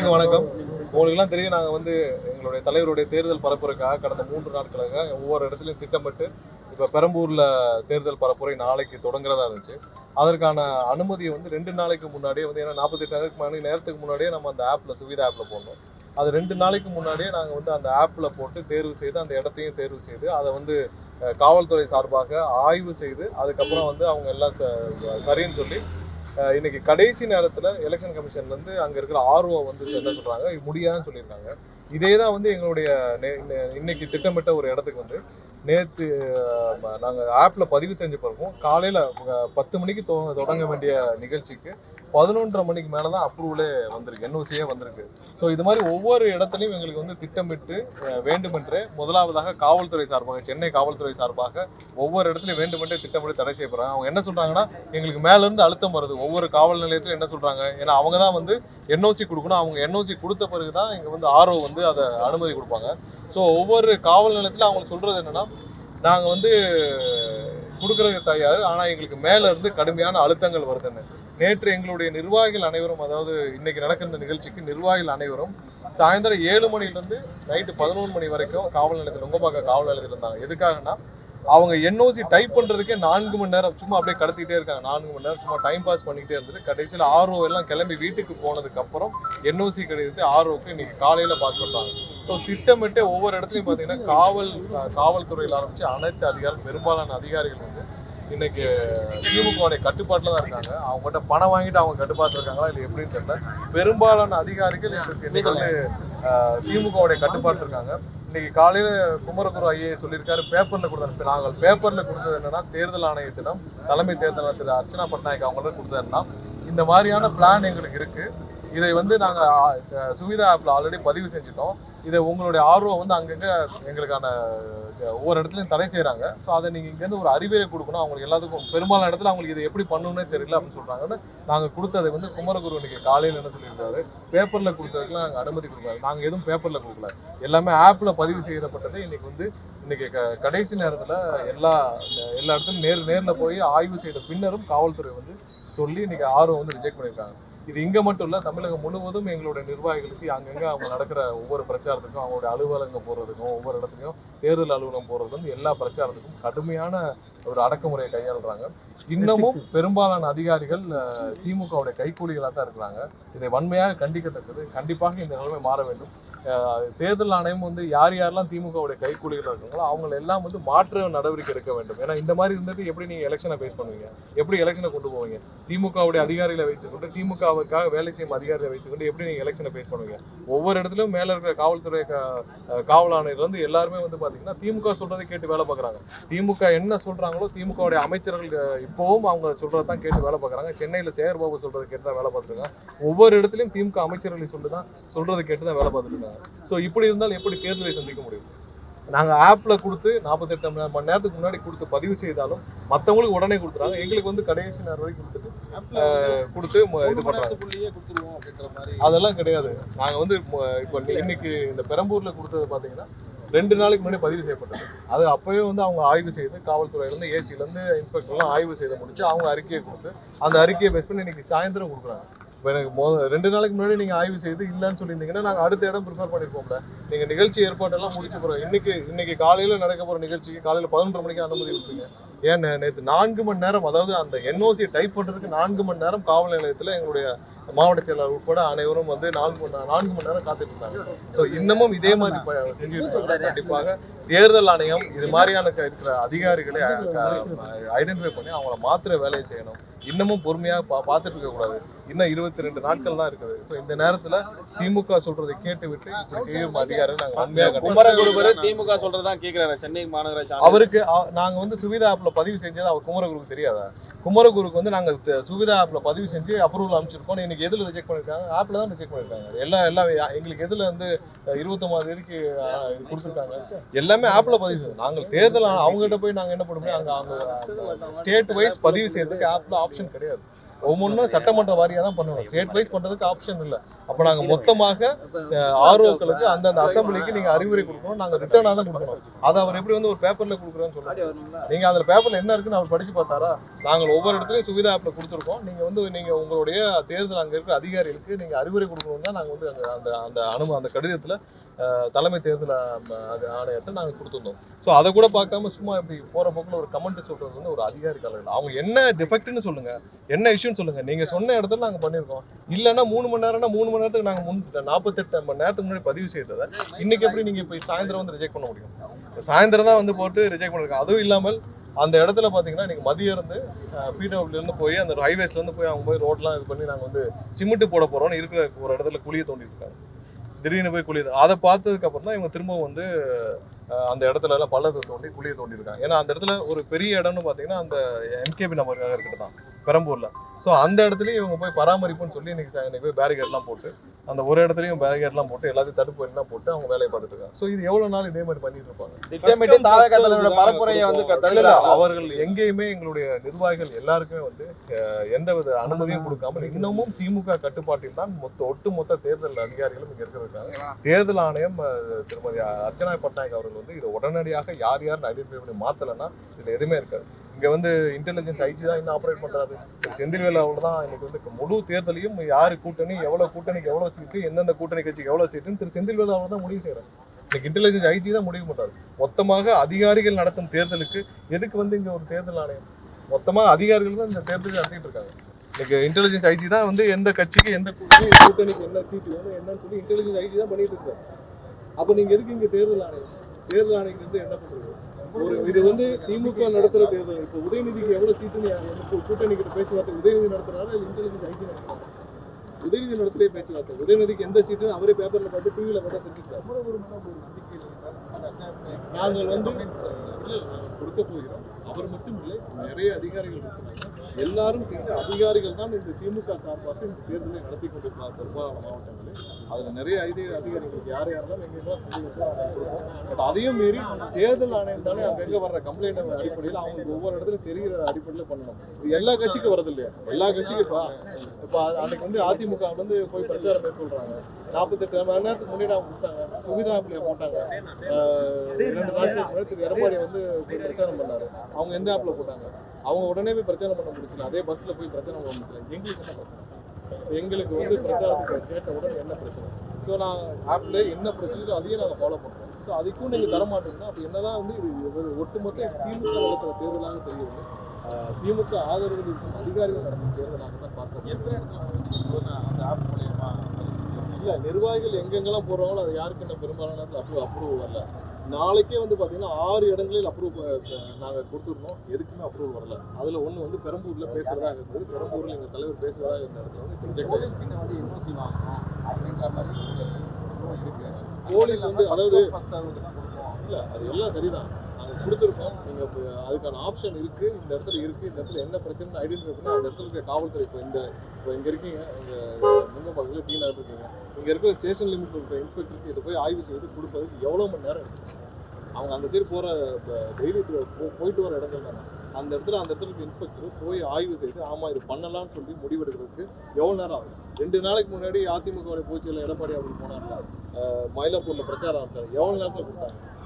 அனைவருக்கும் வணக்கம். உங்களுக்குலாம் தெரியும், நாங்கள் வந்து எங்களுடைய தலைவருடைய தேர்தல் பரப்புரைக்காக கடந்த 3 நாட்களாக ஒவ்வொரு இடத்துலையும் திட்டமிட்டு இப்போ பெரம்பூரில் தேர்தல் பரப்புரை நாளைக்கு தொடங்குறதா இருந்துச்சு. அதற்கான அனுமதியை வந்து 2 நாளைக்கு முன்னாடியே வந்து, ஏன்னா 48 மணி நேரத்துக்கு முன்னாடியே நம்ம அந்த ஆப்பில், சுவிதா ஆப்பில் போடணும். அது 2 நாளைக்கு முன்னாடியே நாங்கள் வந்து அந்த ஆப்பில் போட்டு தேர்வு செய்து, அந்த இடத்தையும் தேர்வு செய்து, அதை வந்து காவல்துறை சார்பாக ஆய்வு செய்து, அதுக்கப்புறம் வந்து அவங்க எல்லாம் சரின்னு சொல்லி இன்னைக்கு கடைசி நேரத்தில் எலெக்ஷன் கமிஷன்லேருந்து அங்கே இருக்கிற ஆர்ஓ வந்து என்ன சொல்கிறாங்க, முடியாதுன்னு சொல்லியிருக்காங்க. இதே தான் வந்து எங்களுடைய இன்னைக்கு திட்டமிட்ட ஒரு இடத்துக்கு வந்து நேற்று நாங்கள் ஆப்பில் பதிவு செஞ்ச பிறகும் காலையில் 10 மணிக்கு தொடங்க வேண்டிய நிகழ்ச்சிக்கு 11:30 மணிக்கு மேலே தான் அப்ரூவலே வந்திருக்கு, என்ஓசியே வந்திருக்கு. ஸோ இது மாதிரி ஒவ்வொரு இடத்துலையும் எங்களுக்கு வந்து திட்டமிட்டு வேண்டுமென்றே முதலாவதாக காவல்துறை சார்பாக, சென்னை காவல்துறை சார்பாக ஒவ்வொரு இடத்துலையும் வேண்டுமென்றே திட்டமிட்டு தடை செய்யப்படுறாங்க. அவங்க என்ன சொல்கிறாங்கன்னா, எங்களுக்கு மேலேருந்து அழுத்தம் வருது. ஒவ்வொரு காவல் நிலையத்திலும் என்ன சொல்கிறாங்க, ஏன்னா அவங்க தான் வந்து என்ஓசி கொடுக்கணும். அவங்க என்ஓசி கொடுத்த பிறகு தான் இங்கே வந்து ஆர்ஓ வந்து அதை அனுமதி கொடுப்பாங்க. ஸோ ஒவ்வொரு காவல் நிலையத்திலும் அவங்க சொல்கிறது என்னென்னா, நாங்கள் வந்து கொடுக்குறதுக்கு தயார், ஆனால் எங்களுக்கு மேலே இருந்து கடுமையான அழுத்தங்கள் வருதுன்னு. நேற்று எங்களுடைய நிர்வாகிகள் அனைவரும், அதாவது இன்னைக்கு நடக்கிற இந்த நிகழ்ச்சிக்கு நிர்வாகிகள் அனைவரும் சாயந்தரம் 7 மணிலேருந்து நைட்டு 11 மணி வரைக்கும் காவல் நிலையத்தில், நுங்கம்பாக்கம் காவல் நிலையத்தில் இருந்தாங்க. எதுக்காகனா, அவங்க என்ஓசி டைப் பண்ணுறதுக்கே 4 மணி நேரம் சும்மா அப்படியே கடத்திக்கிட்டே இருக்காங்க. 4 மணி நேரம் சும்மா டைம் பாஸ் பண்ணிக்கிட்டே இருந்துட்டு கடைசியில் ஆர்ஓ எல்லாம் கிளம்பி வீட்டுக்கு போனதுக்கப்புறம் என்ஓசி கிடையாது ஆர்ஓக்கு இன்னைக்கு காலையில் பாஸ் பண்ணுறாங்க. ஸோ திட்டமிட்டு ஒவ்வொரு இடத்துலையும் பார்த்தீங்கன்னா காவல்துறையில் ஆரம்பித்து அனைத்து அதிகாரிகள், பெரும்பாலான அதிகாரிகள் வந்து இன்னைக்கு திமுகவுடைய கட்டுப்பாட்டில் தான் இருக்காங்க. அவங்ககிட்ட பணம் வாங்கிட்டு அவங்க கட்டுப்பாட்டில் இருக்காங்களா இல்லை எப்படின்னு தெரியல. பெரும்பாலான அதிகாரிகள் இன்னைக்கு வந்து திமுகவுடைய கட்டுப்பாட்டில் இருக்காங்க. இன்னைக்கு காலையில் குமரகுரு ஐஏ சொல்லியிருக்காரு, பேப்பரில் கொடுத்தாரு. நாங்கள் பேப்பரில் கொடுத்தது என்னன்னா, தேர்தல் ஆணையத்திடம் தலைமை தேர்தல் ஆணையர் அர்ச்சனா பட்நாயக் அவங்கள்ட்ட கொடுத்ததுன்னா, இந்த மாதிரியான பிளான் எங்களுக்கு இருக்கு. இதை வந்து நாங்கள் சுவிதா ஆப்பில் ஆல்ரெடி பதிவு செஞ்சுட்டோம். இதை உங்களுடைய ஆர்வம் வந்து அங்கங்கே எங்களுக்கான ஒவ்வொரு இடத்துலையும் தடை செய்கிறாங்க. ஸோ அதை நீங்கள் இங்கேருந்து ஒரு அறிவுரை கொடுக்கணும். அவங்களுக்கு எல்லாத்துக்கும் பெரும்பாலான இடத்துல அவங்களுக்கு இதை எப்படி பண்ணணுன்னே தெரியல அப்படின்னு சொல்கிறாங்கன்னு நாங்கள் கொடுத்ததை வந்து குமரகுரு இன்னைக்கு காலையில் என்ன சொல்லியிருக்காரு, பேப்பரில் கொடுத்ததுக்குலாம் நாங்கள் அனுமதி கொடுக்காது. நாங்கள் எதுவும் பேப்பரில் கொடுக்கல, எல்லாமே ஆப்பில் பதிவு செய்யப்பட்டது. இன்னைக்கு கடைசி நேரத்தில் எல்லா இடத்துலையும் நேரில் போய் ஆய்வு செய்த பின்னரும் காவல்துறை வந்து சொல்லி இன்னைக்கு ஆர்வம் வந்து ரிஜெக்ட் பண்ணியிருக்காங்க. இது இங்கே மட்டும் இல்லை, தமிழகம் முழுவதும் எங்களுடைய நிர்வாகிகளுக்கு அங்கங்கே அவங்க நடக்கிற ஒவ்வொரு பிரச்சாரத்துக்கும், அவங்களுடைய அலுவலகம் போகிறதுக்கும், ஒவ்வொரு இடத்துலையும் தேர்தல் அலுவலகம் போகிறதுக்கும், எல்லா பிரச்சாரத்துக்கும் கடுமையான ஒரு அடக்குமுறையை கையாளுறாங்க. இன்னமும் பெரும்பாலான அதிகாரிகள் திமுகவுடைய கைக்கூலிகளாக தான் இருக்கிறாங்க. இதை வன்மையாக கண்டிக்கத்தக்கது. கண்டிப்பாக இந்த நிலைமை மாற வேண்டும். தேர்தல் ஆணையம் வந்து யாரெல்லாம் திமுகவுடைய கைக்கூலிகள் இருக்காங்களோ அவங்களை எல்லாம் வந்து மாற்று நடவடிக்கை எடுக்க வேண்டும். ஏன்னா இந்த மாதிரி இருந்துட்டு எப்படி நீங்கள் எலெக்ஷனை ஃபேஸ் பண்ணுவீங்க, எப்படி எலெக்ஷனை கொண்டு போவீங்க? திமுகவுடைய அதிகாரிகளை வைத்துக்கொண்டு, திமுகவுக்காக வேலை செய்யும் அதிகாரிகளை வைத்துக்கொண்டு எப்படி நீங்கள் எலெக்ஷனை ஃபேஸ் பண்ணுவீங்க? ஒவ்வொரு இடத்துலையும் மேலே இருக்கிற காவல்துறை காவல் ஆணையர் வந்து எல்லாருமே வந்து பார்த்தீங்கன்னா திமுக சொல்றதை கேட்டு வேலை பார்க்குறாங்க. திமுக என்ன சொல்றாங்களோ, திமுகவுடைய அமைச்சர்கள் இப்போவும் அவங்க சொல்றதை தான் கேட்டு வேலை பார்க்குறாங்க. சென்னையில் சேகர்பாபு சொல்றதை கேட்டு தான் வேலை பார்த்துருக்காங்க. ஒவ்வொரு இடத்துலையும் திமுக அமைச்சர்களை சொல்றதை கேட்டு தான் வேலை பார்த்துட்டு இருக்காங்க. ஸோ இப்படி இருந்தால் எப்படி தேர்தலை சந்திக்க முடியும்? நாங்கள் ஆப்பில் கொடுத்து 48 மணி நேரத்துக்கு முன்னாடி கொடுத்து பதிவு செய்தாலும் மற்றவங்களுக்கு உடனே கொடுத்துறாங்க. எங்களுக்கு வந்து கடைசி நேரம் வரைக்கும் கொடுத்து இது பண்ணுறாங்க. அதெல்லாம் கிடையாது. நாங்கள் வந்து இப்போ இன்னைக்கு இந்த பெரம்பூரில் கொடுத்தது பார்த்தீங்கன்னா 2 நாளைக்கு முன்னாடி பதிவு செய்யப்பட்டது. அது அப்போவே வந்து அவங்க ஆய்வு செய்து, காவல்துறையிலேருந்து ஏசிலேருந்து இன்ஸ்பெக்டர்லாம் ஆய்வு செய்து முடிச்சு அவங்க அறிக்கையை கொடுத்து, அந்த அறிக்கையை பேஸ் பண்ணி இன்னைக்கு சாயந்தரம் கொடுக்குறாங்க. இப்போ எனக்கு 2 நாளைக்கு முன்னாடி நீங்கள் ஆய்வு செய்து இல்லைன்னு சொல்லியிருந்தீங்கன்னா நாங்கள் அடுத்த இடம் ப்ரிப்பேர் பண்ணியிருப்போம்ல. நீங்கள் நிகழ்ச்சி ஏற்பாட்டெல்லாம் முடிச்சு போகிறோம். இன்னைக்கு காலையில் நடக்க போகிற நிகழ்ச்சிக்கு காலையில் 11:30 மணிக்கு அனுமதி கொடுத்தீங்க. ஏன் நேற்று 4 மணி நேரம், அதாவது அந்த என்ஓசியை டைப் பண்ணுறதுக்கு 4 மணி நேரம் காவல் நிலையத்தில் எங்களுடைய மாவட்ட செயலாளர் உட்பட அனைவரும் வந்து 4 மணி நேரம் காத்துட்டு இருந்தாங்க. ஸோ இன்னமும் இதே மாதிரி செஞ்சுட்டு இருக்காங்க. கண்டிப்பாக தேர்தல் ஆணையம் இது மாதிரியான இருக்கிற அதிகாரிகளை ஐடென்டிஃபை பண்ணி அவங்கள மாத்திர வேலையை செய்யணும். இன்னமும் பொறுமையாக பார்த்துட்டு இருக்கக்கூடாது. இன்னும் 22 நாட்கள் தான் இருக்குது. ஸோ இந்த நேரத்தில் திமுக சொல்றதை கேட்டு விட்டு செய்யும் அதிகாரிகள் நாங்கள் உண்மையாக குமரகுரு திமுக சொல்றதான் கேட்கிறாரு. சென்னை மாநகராட்சி அவருக்கு நாங்கள் வந்து சுவிதா ஆப்ல பதிவு செஞ்சது அவர் குமரகுருக்கு தெரியாதா? குமரகுருக்கு வந்து நாங்கள் சுவிதா ஆப்ல பதிவு செஞ்சு அப்ரூவல் அமைச்சிருக்கோம். இன்னைக்கு எதில் ரிஜெக்ட் பண்ணியிருக்காங்க? ஆப்ல தான் ரிஜெக்ட் பண்ணியிருக்காங்க. எல்லாம் எங்களுக்கு எதில் வந்து 29ஆம் தேதிக்கு கொடுத்துருக்காங்க. எல்லாமே ஆப்ல பதிவு செய்யும். நாங்கள் தேர்தல் அவங்ககிட்ட போய் நாங்கள் என்ன பண்ணுவோம், அங்கே ஸ்டேட் வைஸ் பதிவு செய்யறதுக்கு ஆப்ல ஆப்ஷன் கிடையாது. ஒவ்வொன்றும் சட்டமன்ற வாரியாக தான் பண்ணுவோம். ஸ்டேட் வைஸ் பண்ணுறதுக்கு ஆப்ஷன் இல்லை. அப்ப நாங்க மொத்தமாக ஆர்ஓக்களுக்கு அந்தந்த அசம்பிளிக்கு நீங்க அறிவுரை கொடுக்கணும், நாங்க ரிட்டர்னா தான் கொடுக்கணும். அதை அவர் எப்படி வந்து ஒரு பேப்பர்ல கொடுக்குறோன்னு சொல்லுவாங்க. நீங்க அந்த பேப்பர்ல என்ன இருக்குன்னு அவர் படிச்சு பார்த்தாரா? நாங்கள் ஒவ்வொரு இடத்துலயும் சுவிதா ஆப்ல கொடுத்துருக்கோம். நீங்க உங்களுடைய தேர்தல் அங்க இருக்க அதிகாரிகளுக்கு நீங்க அறிவுரை கொடுக்கணும் தான் நாங்க வந்து அந்த கடிதத்துல தலைமை தேர்தல் ஆணையத்தை நாங்க கொடுத்துருந்தோம். ஸோ அதை கூட பார்க்காம சும்மா இப்படி போற போக்குல ஒரு கமெண்ட் சொல்றது வந்து ஒரு அதிகாரி தலைவர். அவங்க என்ன டிஃபெக்ட்னு சொல்லுங்க, என்ன இஷ்யூன்னு சொல்லுங்க. நீங்க சொன்ன இடத்துல நாங்க பண்ணிருக்கோம். இல்லைன்னா 3 மணி நேரம்னா 3 மணி நேரத்துக்கு நாங்க 48 மணி நேரத்துக்கு முன்னாடி பதிவு செய்ததை இன்னைக்கு எப்படி நீங்க போய் சாயந்தரம் வந்து ரிஜெக்ட் பண்ண முடியும்? சாயந்தரம் தான் வந்து போட்டு ரிஜெக்ட் பண்ணிருக்கோம். அதுவும் இல்லாமல் அந்த இடத்துல பாத்தீங்கன்னா நீங்க மதியம் இருந்து பிடபிள்யூல இருந்து போய் அந்த ஹைவேஸ்ல இருந்து போய் அவங்க போய் ரோட்லாம் இது பண்ணி நாங்க வந்து சிமெண்ட் போட போறோம்னு இருக்கிற ஒரு இடத்துல குழியை தோண்டி இருக்காங்க. திடீர்னு போய் குழி அதை பார்த்ததுக்கு அப்புறம் தான் இவங்க திரும்ப வந்து அந்த இடத்துல எல்லாம் பள்ளத்தை தோண்டி குழியை தோண்டி இருக்காங்க. ஏன்னா அந்த இடத்துல ஒரு பெரிய இடம்னு பாத்தீங்கன்னா அந்த எம்கேபி நம்பருக்காக இருக்கிறது தான் பெரம்பூர்ல. ஸோ அந்த இடத்துலயும் இவங்க போய் பராமரிப்புன்னு சொல்லி இன்னைக்கு போய் பேரிகேட்லாம் போட்டு அந்த ஒரு இடத்துலயும் பேரிகேட்லாம் போட்டு எல்லாத்தையும் தடுப்பு எல்லாம் போட்டு அவங்க வேலையை பார்த்துட்டு இருக்காங்க. ஸோ இது எவ்வளவு நாள் இதே மாதிரி பண்ணிட்டு இருப்பாங்க? திட்டமிட்டு தாவேகா தலைவரோட பரப்புரையை வந்து அவர்கள் எங்கேயுமே எங்களுடைய நிர்வாகிகள் எல்லாருக்குமே வந்து எந்தவித அனுமதியும் கொடுக்காம இன்னமும் திமுக கட்டுப்பாட்டில் தான் ஒட்டுமொத்த தேர்தல் அதிகாரிகளும் இங்க இருக்கிறாங்க. தேர்தல் ஆணையம் திருமதி அர்ச்சனா பட்நாயக் அவர்கள் வந்து இதை உடனடியாக யார் ஐடென்டிஃபை பண்ணி மாத்தலைன்னா இதுல எதுவுமே இருக்காது. இங்க வந்து இன்டெலிஜென்ஸ் ஐஜி தான் இன்னும் ஆப்ரேட் பண்றாரு. செந்தில்வேலு அவர்கள் தான் இன்னைக்கு வந்து முழு தேர்தலையும் யாரு கூட்டணி, எவ்வளவு கூட்டணிக்கு எவ்வளவு சீட்டு, எந்தெந்த கூட்டணி கட்சிக்கு எவ்வளவு சீட்டுன்னு திரு செந்தில்வேலு அவர் தான் முடிவு செய்யறாரு. இன்னைக்கு இன்டெலிஜென்ஸ் ஐஜி தான் முடிவு பண்றாரு. மொத்தமாக அதிகாரிகள் நடத்தும் தேர்தலுக்கு எதுக்கு வந்து இங்க ஒரு தேர்தல் ஆணையம்? மொத்தமா அதிகாரிகள் தான் இந்த தேர்தலை நடத்திட்டு இருக்காங்க. இன்னைக்கு இன்டெலிஜென்ஸ் ஐஜி தான் வந்து எந்த கட்சிக்கு எந்த கூட்டணிக்கு என்ன சீட்டு வேணும் என்னன்னு சொல்லி இன்டெலிஜென்ஸ் ஐஜி தான் பண்ணிட்டு இருக்காரு. அப்ப நீங்க எதுக்கு இங்க தேர்தல் ஆணையம்? தேர்தல் ஆணையம் வந்து என்ன பண்றது? இது வந்து திமுக நடத்துற தேர்தல். இப்போ உதயநிதிக்கு எவ்வளவு சீட்டுன்னு கூட்டணிக்கு பேச்சுவார்த்தை உதயநிதி நடத்துறாரு, இன்டெலிஜென்ஸ் ஐஜி நடத்துறாரு. உதயநிதி நடத்துறே பேச்சுவார்த்தை. உதயநிதிக்கு எந்த சீட்டு அவரே பேப்பர்ல பார்த்து டிவியில பார்த்தா தெரிஞ்சுக்கிறார். நாங்கள் வந்து நாங்கள் கொடுக்க போகிறோம். அவர் மட்டும் இல்லை, நிறைய அதிகாரிகள் இருக்கிறாங்க. எல்லாரும் சேர்ந்து அதிகாரிகள் தான் இந்த திமுக சார்பாக இந்த தேர்தலை நடத்தி கொண்டிருக்கிறார் பெரும்பாலான மாவட்டங்களில். அதுல நிறைய அதிகாரிகளுக்கு யார் யாரெல்லாம் எங்க அதையும் மீறி தேர்தல் ஆணையம் தானே அங்க எங்க வர்ற கம்ப்ளைண்ட் அடிப்படையில் அவங்களுக்கு ஒவ்வொரு இடத்துல தெரிகிற அடிப்படையில் பண்ணணும். இது எல்லா கட்சிக்கும் வரது இல்லையா? எல்லா கட்சிக்கும் இப்ப அன்னைக்கு வந்து அதிமுக வந்து போய் பிரச்சாரம் மேற்கொள்றாங்க. 48 மணி நேரத்துக்கு முன்னாடி அவங்க கொடுத்தாங்க, சுவிதா ஆப்ல போட்டாங்க. 2 நாட்களுக்கு திரு எடப்பாடி வந்து போய் பிரச்சாரம் பண்ணாரு. அவங்க எந்த ஆப்ல போட்டாங்க? அவங்க உடனே போய் பிரச்சாரம் பண்ண முடியல. அதே பஸ்ல போய் பிரச்சாரம் பண்ண முடியல. எங்களுக்கு என்ன பிரச்சனை? எங்களுக்கு வந்து பிரச்சாரத்துக்கு கேட்ட உடனே என்ன பிரச்சனை? ஸோ நாங்கள் ஆப்ல என்ன பிரச்சனையோ அதையும் நாங்கள் ஃபாலோ பண்ணுறோம். ஸோ அதுக்கும் நீங்கள் தர மாட்டீங்கன்னா அப்போ என்னதான் வந்து இது ஒரு ஒட்டுமொத்த திமுக நடத்துகிற தேர்தலாக தெரியுது. திமுக ஆதரவு இருக்கும் அதிகாரிகள் நடத்தும் தேர்தலாக தான் பார்க்கணும். எத்தனை இடத்துல அந்த ஆப் மூலியமா இல்லை நிர்வாகிகள் எங்கெங்கெல்லாம் போடுறாங்களோ அது யாருக்கு என்ன பெரும்பாலான அப்ரூவ் வரல. நாளைக்கே வந்து பார்த்தீங்கன்னா 6 இடங்களில் அப்ரூவ் நாங்கள் கொடுத்துருந்தோம். எதுக்குமே அப்ரூவல் வரல. அதில் ஒன்று வந்து பெரம்பூரில் பேசுகிறதா இருந்தது. பெரம்பூரில் எங்கள் தலைவர் பேசுகிறதா இருந்த இடத்துல வந்து ப்ரொஜெக்ட் வந்து என்ஓசி வாங்கணும் அப்படின்ற மாதிரி இருக்கு. போலீஸ் வந்து அதாவது இல்லை அது எல்லாம் சரிதான், நாங்கள் கொடுத்துருக்கோம். நீங்கள் அதுக்கான ஆப்ஷன் இருக்குது. இந்த இடத்துல இருக்குது, இந்த இடத்துல என்ன பிரச்சனை ஐடென்டிஃபை பண்ணி அந்த இடத்துல இருக்க காவல்துறை இப்போ இங்கே இருக்கீங்க, இங்கே முங்க பக்கத்தில் டீ நகர் இருக்கீங்க, இங்கே இருக்கிற ஸ்டேஷன் லிமிட் இருக்கிற இன்ஸ்பெக்டருக்கு இதை போய் ஆய்வு செய்து கொடுப்பதுக்கு எவ்வளோ மணி நேரம் இருக்குது? அவங்க அந்த சைடு போகிற டெய்லி போயிட்டு வர இடங்கள் தானே. அந்த இடத்துல இன்ஸ்பெக்டர் போய் ஆய்வு செய்து ஆமாம் இது பண்ணலாம்னு சொல்லி முடிவெடுக்கிறதுக்கு எவ்வளோ நேரம் ஆகும்? 2 நாளைக்கு முன்னாடி அதிமுக பொதுச்செயலாளர் எடப்பாடி அவர்கள் போனாங்க, மயிலாப்பூரில் பிரச்சாரம் ஆரம்பிச்சாங்க. எவ்வளோ நேரத்தில் கொடுத்தாங்க?